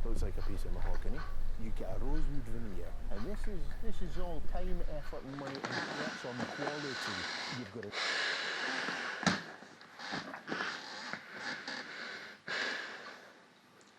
Looks like a piece of mahogany. You get a rosewood veneer, and this is all time, effort, money, and that's on quality. You've got to.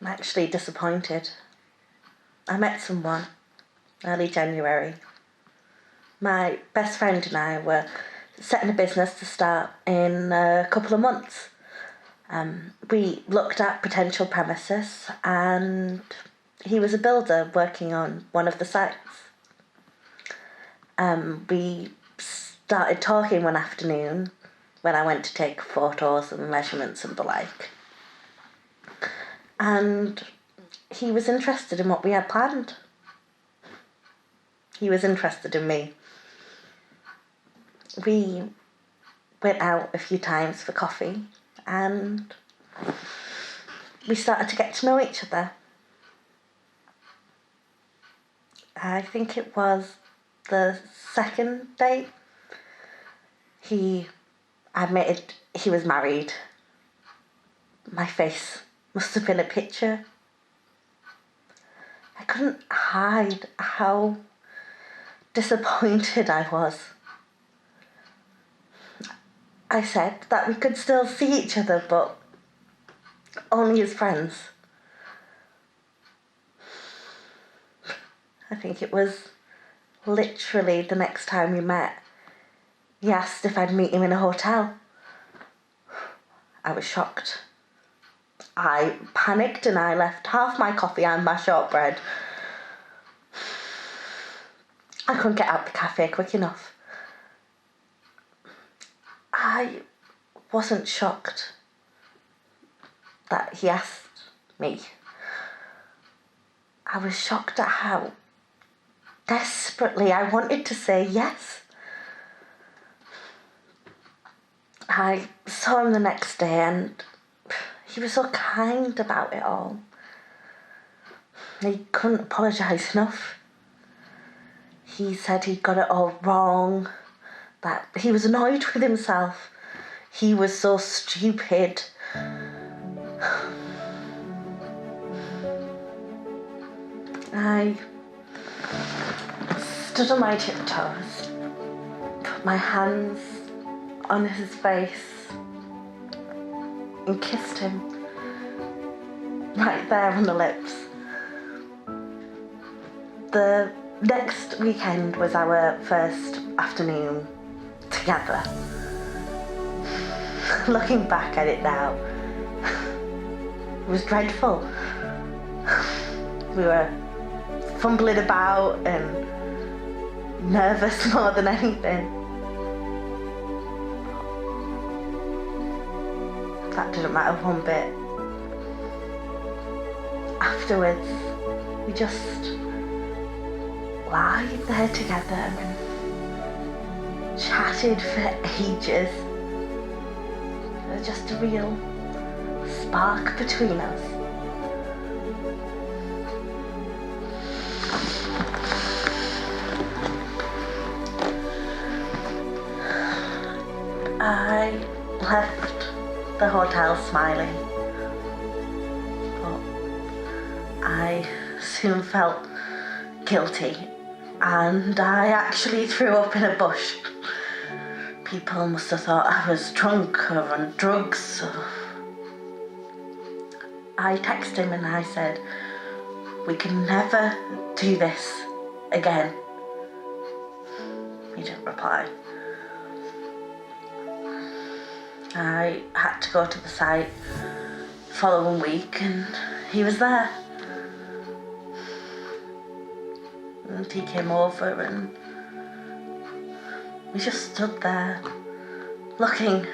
I'm actually disappointed. I met someone early January. My best friend and I were setting a business to start in a couple of months. We looked at potential premises and he was a builder working on one of the sites. We started talking one afternoon when I went to take photos and measurements and the like. And he was interested in what we had planned. He was interested in me. We went out a few times for coffee and we started to get to know each other. I think it was the second date. He admitted he was married. My face must have been a picture. I couldn't hide how disappointed I was. I said that we could still see each other, but only as friends. I think it was literally the next time we met. He asked if I'd meet him in a hotel. I was shocked. I panicked and I left half my coffee and my shortbread. I couldn't get out the cafe quick enough. I wasn't shocked that he asked me. I was shocked at how desperately I wanted to say yes. I saw him the next day and he was so kind about it all. He couldn't apologise enough. He said he got it all wrong, that he was annoyed with himself. He was so stupid. I stood on my tiptoes, put my hands on his face and kissed him right there on the lips. The next weekend was our first afternoon together. Looking back at it now, it was dreadful. We were fumbling about and nervous more than anything. That didn't matter one bit. Afterwards, we just lied there together and chatted for ages. There was just a real spark between us. I left the hotel smiling, but I soon felt guilty. and I actually threw up in a bush. People must have thought I was drunk or on drugs. I texted him and I said, we can never do this again. He didn't reply. I had to go to the site the following week and he was there. And he came over and we just stood there looking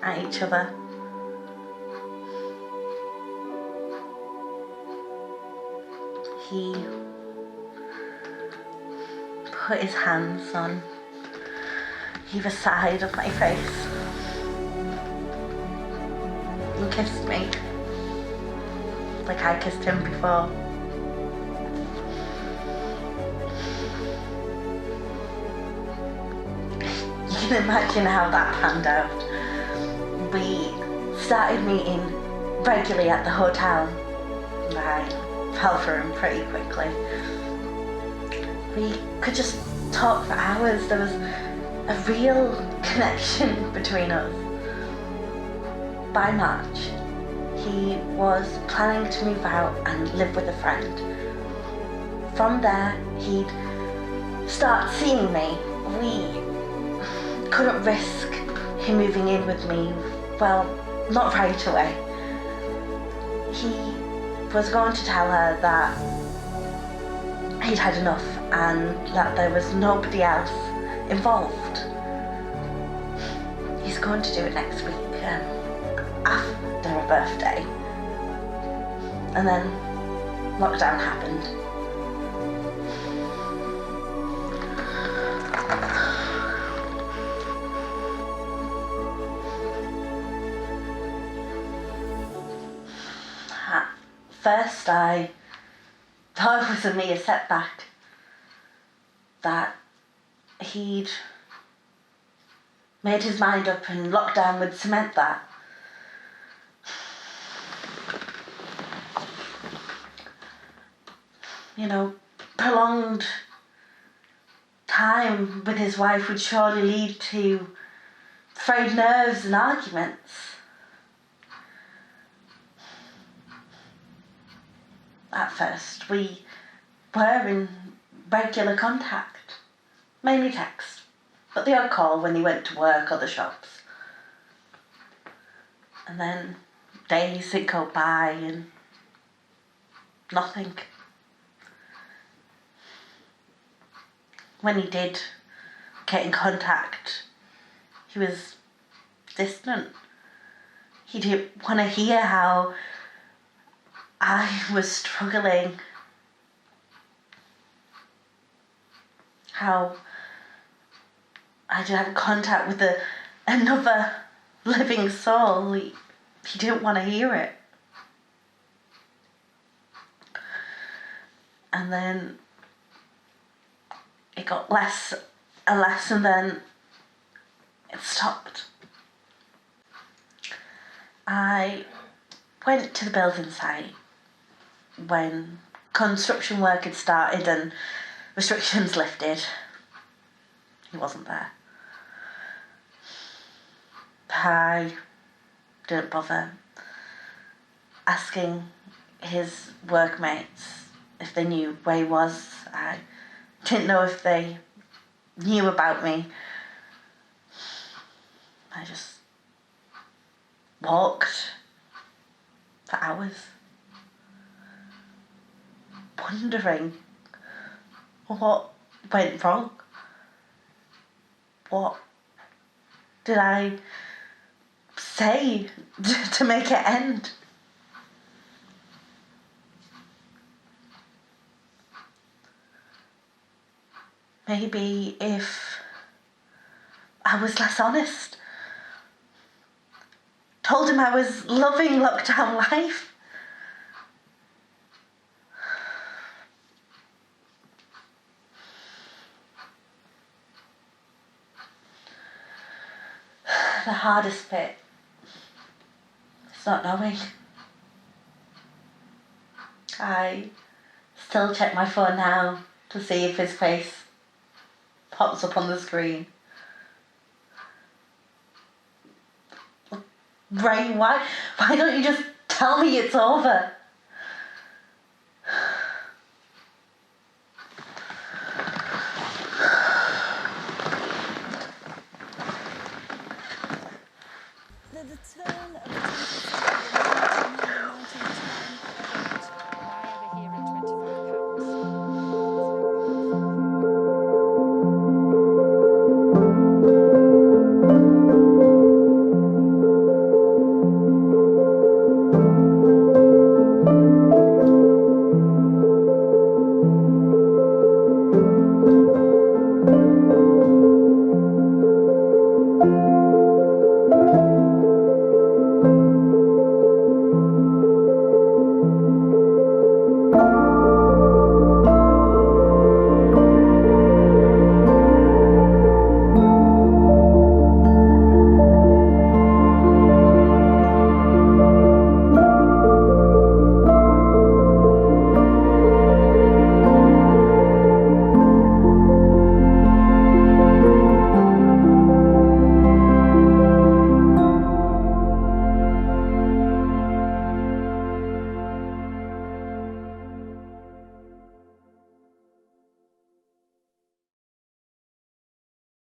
at each other. He put his hands on either side of my face and kissed me like I kissed him before. You can imagine how that panned out. We started meeting regularly at the hotel. I fell for him pretty quickly. We could just talk for hours. There was a real connection between us. By March, he was planning to move out and live with a friend. From there, he'd start seeing me. We couldn't risk him moving in with me, well, not right away. He was going to tell her that he'd had enough and that there was nobody else involved. He's going to do it next week, after her birthday. And then lockdown happened. At first I thought it was a mere setback, that he'd made his mind up and lockdown would cement that. You know, prolonged time with his wife would surely lead to frayed nerves and arguments. At first, we were in regular contact, mainly text, but the odd call when he went to work or the shops. And then days would go by and nothing. When he did get in contact, he was distant. He didn't want to hear how I was struggling, how I didn't have contact with another living soul. He didn't want to hear it. And then it got less and less, and then it stopped. I went to the building site when construction work had started and restrictions lifted. He wasn't there. I didn't bother asking his workmates if they knew where he was. I didn't know if they knew about me. I just walked for hours, wondering what went wrong. What did I say to make it end? Maybe if I was less honest, told him I was loving lockdown life. The hardest bit is not knowing. I still check my phone now to see if his face pops up on the screen. Ray, why don't you just tell me it's over?